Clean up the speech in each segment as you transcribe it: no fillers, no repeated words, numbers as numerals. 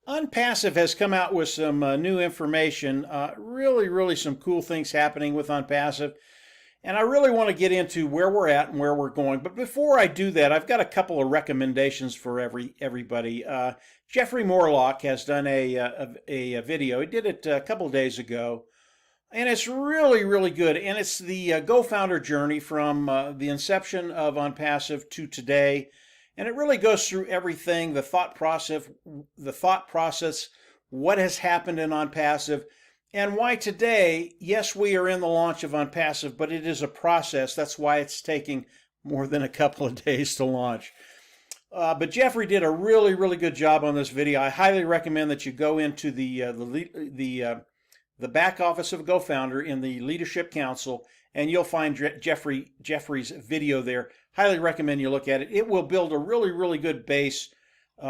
OnPassive has come out with some new information. Really some cool things happening with OnPassive. And I really want to get into where we're at and where we're going. But before I do that, I've got a couple of recommendations for everybody. Jeffrey Morlock has done a video. He did it a couple of days ago. And it's really good. And it's the Go Founder journey from the inception of OnPassive to today. And it really goes through everything, the thought process, what has happened in OnPassive, and why today, yes, we are in the launch of OnPassive, but it is a process. That's why it's taking more than a couple of days to launch. But Jeffrey did a really good job on this video. I highly recommend that you go into the back office of GoFounder in the Leadership Council, and you'll find Jeffrey's video there. Highly recommend you look at it. It will build a really good base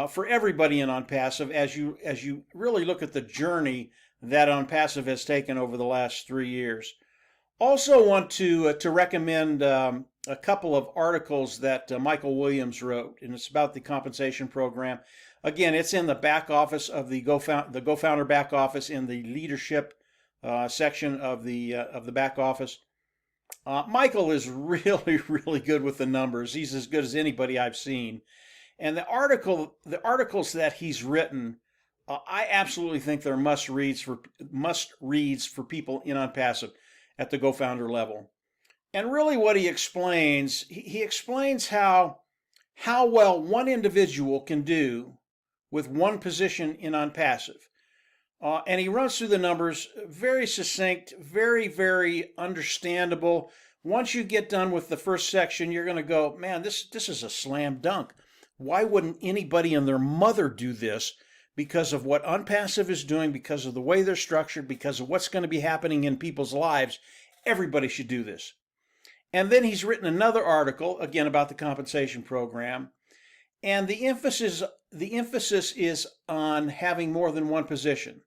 for everybody in OnPassive as you really look at the journey that OnPassive has taken over the last 3 years. Also want to recommend a couple of articles that Michael Williams wrote, and it's about the compensation program. Again, it's in the back office of the GoFounder back office in the leadership section of the back office. Michael is really good with the numbers. He's as good as anybody I've seen. And the articles that he's written, I absolutely think they're must reads for people in OnPassive at the GoFounder level. And really, what he explains how well one individual can do with one position in OnPassive. And he runs through the numbers, very succinct, very understandable. Once you get done with the first section, you're going to go, man, this is a slam dunk. Why wouldn't anybody and their mother do this? Because of what OnPassive is doing, because of the way they're structured, because of what's going to be happening in people's lives, everybody should do this. And then he's written another article, again, about the compensation program. And the emphasis is on having more than one position.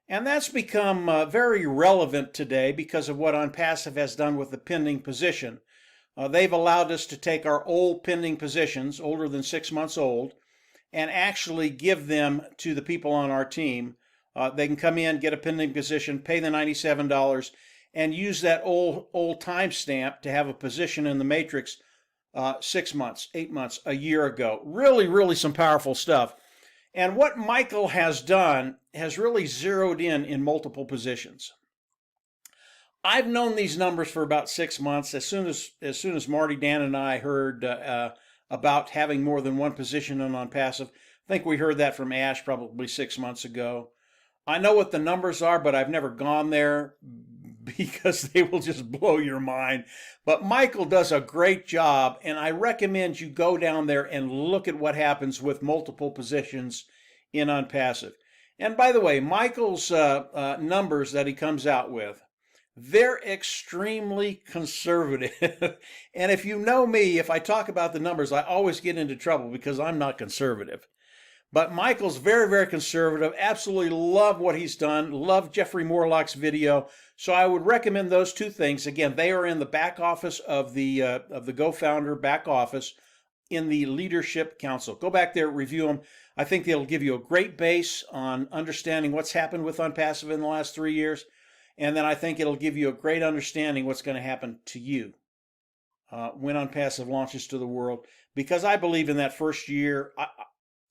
And that's become very relevant today because of what OnPassive has done with the pending position. They've allowed us to take our old pending positions, older than 6 months old, and actually give them to the people on our team. They can come in, get a pending position, pay the $97, and use that old timestamp to have a position in the matrix 6 months, 8 months, a year ago. Really some powerful stuff. And what Michael has done has really zeroed in multiple positions. I've known these numbers for about 6 months. As soon as Marty, Dan, and I heard about having more than one position in OnPassive, I think we heard that from Ash probably 6 months ago. I know what the numbers are, but I've never gone there because they will just blow your mind. But Michael does a great job, and I recommend you go down there and look at what happens with multiple positions in OnPassive. And by the way, Michael's numbers that he comes out with, they're extremely conservative. And if you know me, if I talk about the numbers, I always get into trouble because I'm not conservative. But Michael's very conservative. Absolutely love what he's done. Love Jeffrey Morlock's video. So I would recommend those two things. Again, they are in the back office of the GoFounder back office in the Leadership Council. Go back there, review them. I think they'll give you a great base on understanding what's happened with OnPassive in the last 3 years. And then I think it'll give you a great understanding what's going to happen to you when OnPassive launches to the world. Because I believe in that first year,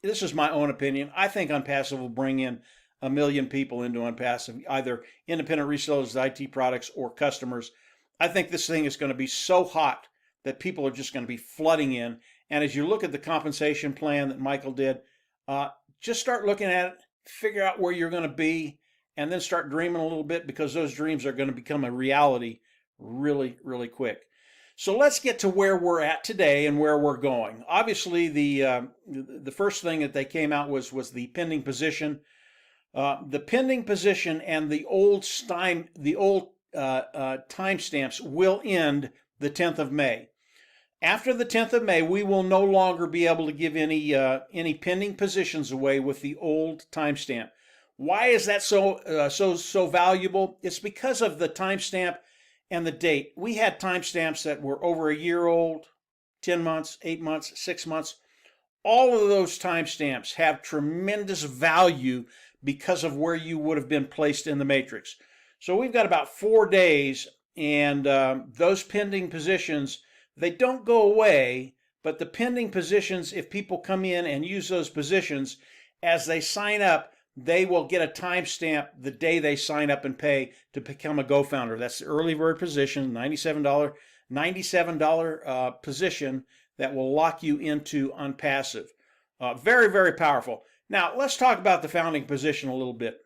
this is my own opinion, I think OnPassive will bring in 1 million people into OnPassive, either independent resellers of IT products or customers. I think this thing is going to be so hot that people are just going to be flooding in. And as you look at the compensation plan that Michael did, just start looking at it, figure out where you're going to be, and then start dreaming a little bit, because those dreams are going to become a reality really quick. So let's get to where we're at today and where we're going. Obviously, the first thing that they came out was the pending position. The pending position and the old timestamps will end the 10th of May. After the 10th of May, we will no longer be able to give any pending positions away with the old timestamp. Why is that so valuable? It's because of the timestamp and the date. We had timestamps that were over a year old, 10 months, 8 months, 6 months. all of those timestamps have tremendous value because of where you would have been placed in the matrix. So we've got about 4 days, and those pending positions, they don't go away, but the pending positions, if people come in and use those positions, as they sign up, they will get a timestamp the day they sign up and pay to become a GoFounder. That's the early bird position, $97 position that will lock you into OnPassive. Very, very powerful. Now, let's talk about the founding position a little bit.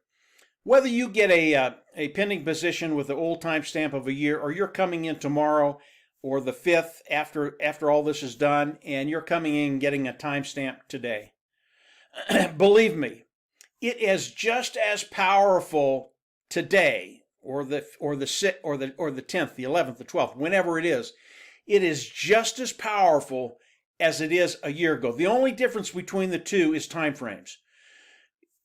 Whether you get a pending position with the old timestamp of a year, or you're coming in tomorrow or the 5th after all this is done, and you're coming in and getting a timestamp today, believe me, it is just as powerful today, or the 10th, the 11th, the 12th, whenever it is just as powerful as it is a year ago. The only difference between the two is time frames.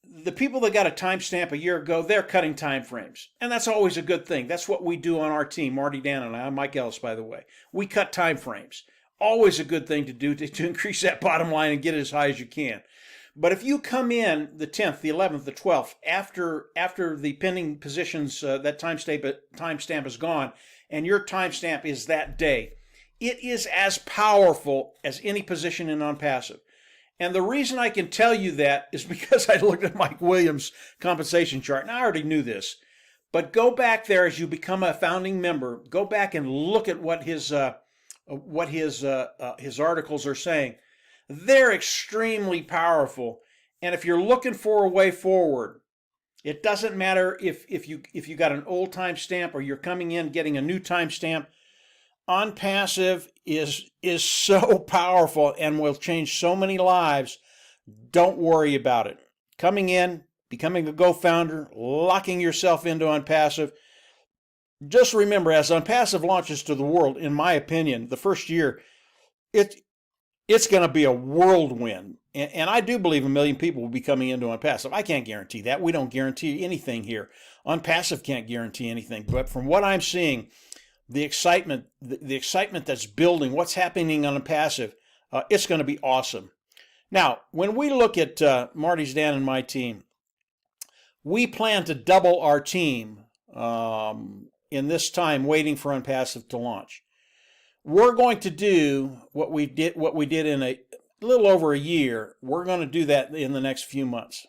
The people that got a timestamp a year ago, they're cutting time frames, and that's always a good thing. That's what we do on our team, Marty, Dan, and I. I'm Mike Ellis, by the way. We cut time frames. Always a good thing to do to increase that bottom line and get it as high as you can. But if you come in the 10th, the 11th, the 12th, after the pending positions, that timestamp is gone, and your timestamp is that day, it is as powerful as any position in OnPassive. And the reason I can tell you that is because I looked at Mike Williams' compensation chart, and I already knew this. But go back there as you become a founding member. Go back and look at what his articles are saying. They're extremely powerful. And if you're looking for a way forward, it doesn't matter if you got an old timestamp or you're coming in getting a new timestamp. OnPassive is so powerful and will change so many lives. Don't worry about it. Coming in, becoming a GoFounder, locking yourself into OnPassive. Just remember, as OnPassive launches to the world, in my opinion, the first year, it's going to be a whirlwind. And I do believe 1 million people will be coming into OnPassive. I can't guarantee that. We don't guarantee anything here. OnPassive can't guarantee anything. But from what I'm seeing, the excitement that's building, what's happening on OnPassive, it's going to be awesome. Now, when we look at Marty's, Dan, and my team, we plan to double our team in this time waiting for OnPassive to launch. We're going to do what we did in a little over a year. We're going to do that in the next few months.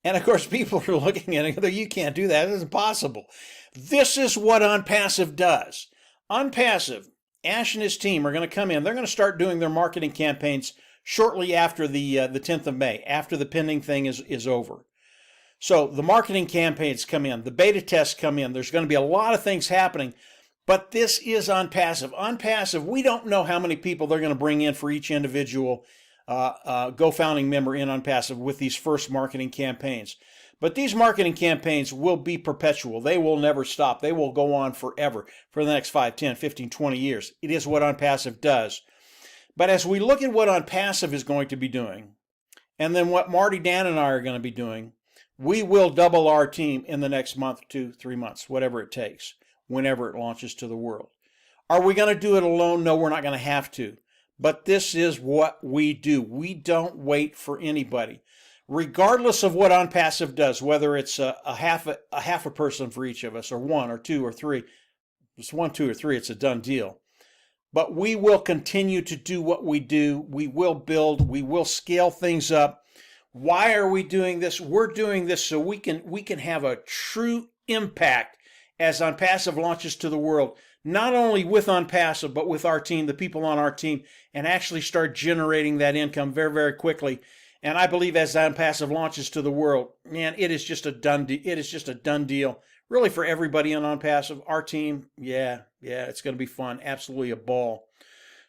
And of course, people are looking at it and go, you can't do that. It's impossible. This is what OnPassive does. OnPassive, Ash and his team are going to come in. They're going to start doing their marketing campaigns shortly after the 10th of May, after the pending thing is over. So the marketing campaigns come in. The beta tests come in. There's going to be a lot of things happening. But this is OnPassive. OnPassive, we don't know how many people they're going to bring in for each individual GoFounding member in OnPassive with these first marketing campaigns. But these marketing campaigns will be perpetual. They will never stop. They will go on forever, for the next 5, 10, 15, 20 years. It is what OnPassive does. But as we look at what OnPassive is going to be doing, and then what Marty, Dan, and I are going to be doing, we will double our team in the next month, 2, 3 months, whatever it takes, whenever it launches to the world. Are we going to do it alone? No, we're not going to have to. But this is what we do. We don't wait for anybody. Regardless of what OnPassive does, whether it's a half a person for each of us, or 1 or 2 or 3, if it's 1, 2, or 3, it's a done deal. But we will continue to do what we do. We will build. We will scale things up. Why are we doing this? We're doing this so we can have a true impact as OnPassive launches to the world, not only with OnPassive, but with our team, the people on our team, and actually start generating that income very, very quickly. And I believe as OnPassive launches to the world, man, it is just a done deal, really, for everybody on OnPassive. Our team, yeah, it's going to be fun, absolutely a ball.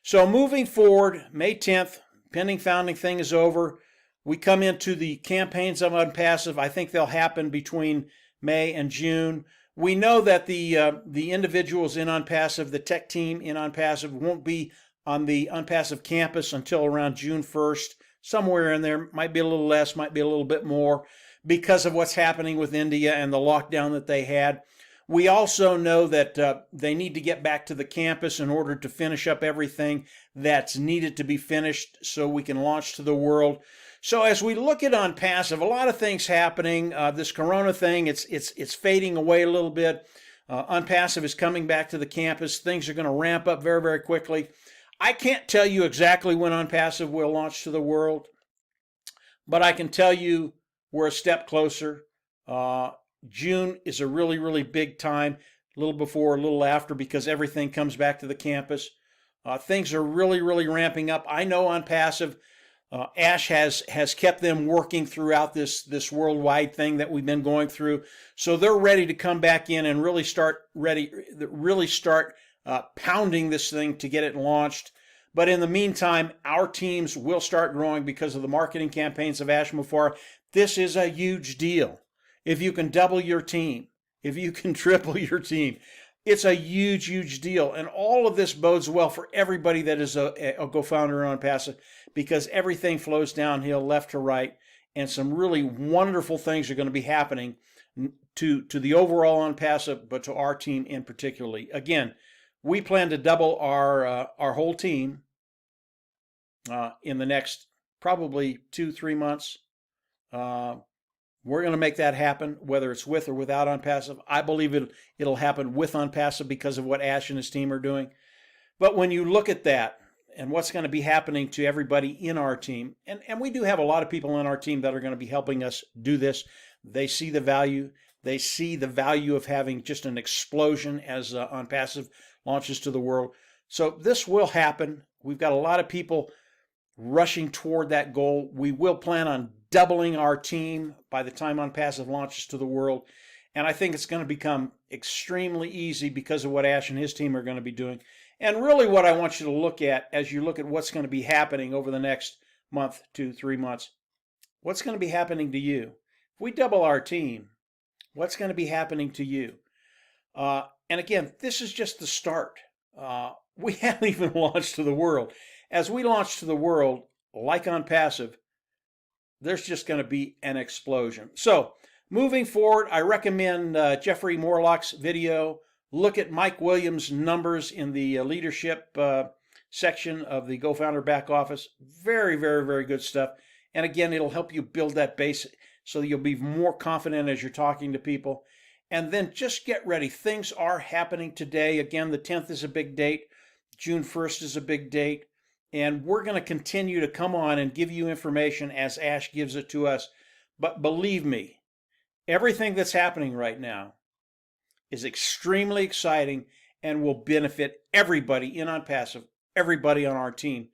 So moving forward, May 10th, pending founding thing is over. We come into the campaigns of OnPassive. I think they'll happen between May and June. We know that the individuals in OnPassive, the tech team in OnPassive, won't be on the OnPassive campus until around June 1st. Somewhere in there, might be a little less, might be a little bit more, because of what's happening with India and the lockdown that they had. We also know that they need to get back to the campus in order to finish up everything that's needed to be finished so we can launch to the world. So as we look at OnPassive, a lot of things happening. This Corona thing, it's fading away a little bit. OnPassive is coming back to the campus. Things are going to ramp up very, very quickly. I can't tell you exactly when OnPassive will launch to the world, but I can tell you we're a step closer. June is a really, really big time, a little before, a little after, because everything comes back to the campus. Things are really, really ramping up. I know OnPassive, Ash has kept them working throughout this worldwide thing that we've been going through. So they're ready to come back in and really start pounding this thing to get it launched. But in the meantime, our teams will start growing because of the marketing campaigns of Ash Mufareh. This is a huge deal. If you can double your team, if you can triple your team, it's a huge, huge deal. And all of this bodes well for everybody that is a co-founder on OnPassive, because everything flows downhill left to right, and some really wonderful things are going to be happening to the overall OnPassive, but to our team in particularly. Again, we plan to double our whole team in the next probably 2-3 months. We're going to make that happen, whether it's with or without OnPassive. I believe it'll happen with OnPassive because of what Ash and his team are doing. But when you look at that and what's going to be happening to everybody in our team, and we do have a lot of people in our team that are going to be helping us do this. They see the value. They see the value of having just an explosion as OnPassive launches to the world. So this will happen. We've got a lot of people rushing toward that goal. We will plan on doubling our team by the time OnPassive launches to the world. And I think it's going to become extremely easy because of what Ash and his team are going to be doing. And really what I want you to look at as you look at what's going to be happening over the next month to 3 months, what's going to be happening to you? If we double our team, what's going to be happening to you? And again, this is just the start. We haven't even launched to the world. As we launch to the world, like OnPassive, there's just going to be an explosion. So moving forward, I recommend Jeffrey Morlock's video. Look at Mike Williams' numbers in the leadership section of the GoFounder back office. Very, very, very good stuff. And again, it'll help you build that base so that you'll be more confident as you're talking to people. And then just get ready. Things are happening today. Again, the 10th is a big date. June 1st is a big date. And we're going to continue to come on and give you information as Ash gives it to us. But believe me, everything that's happening right now is extremely exciting and will benefit everybody in OnPassive, everybody on our team,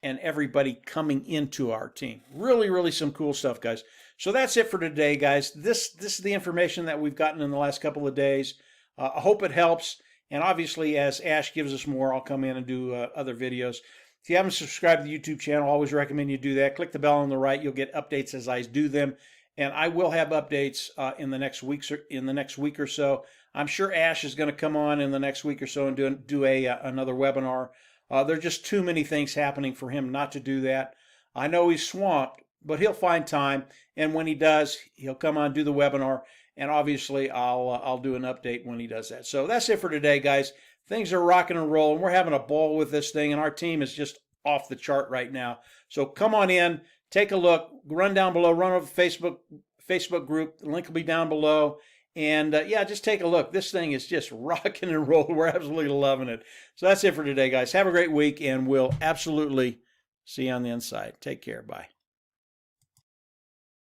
and everybody coming into our team. Really, really some cool stuff, guys. So that's it for today, guys. This is the information that we've gotten in the last couple of days. I hope it helps. And obviously, as Ash gives us more, I'll come in and do other videos. If you haven't subscribed to the YouTube channel, I always recommend you do that. Click the bell on the right. You'll get updates as I do them. And I will have updates in the next week or so. I'm sure Ash is going to come on in the next week or so and do another webinar. There are just too many things happening for him not to do that. I know he's swamped, but he'll find time. And when he does, he'll come on, do the webinar. And obviously, I'll do an update when he does that. So that's it for today, guys. Things are rocking and rolling. We're having a ball with this thing, and our team is just off the chart right now. So come on in, take a look, run down below, run over the Facebook group. The link will be down below. And yeah, just take a look. This thing is just rocking and rolling. We're absolutely loving it. So that's it for today, guys. Have a great week, and we'll absolutely see you on the inside. Take care. Bye.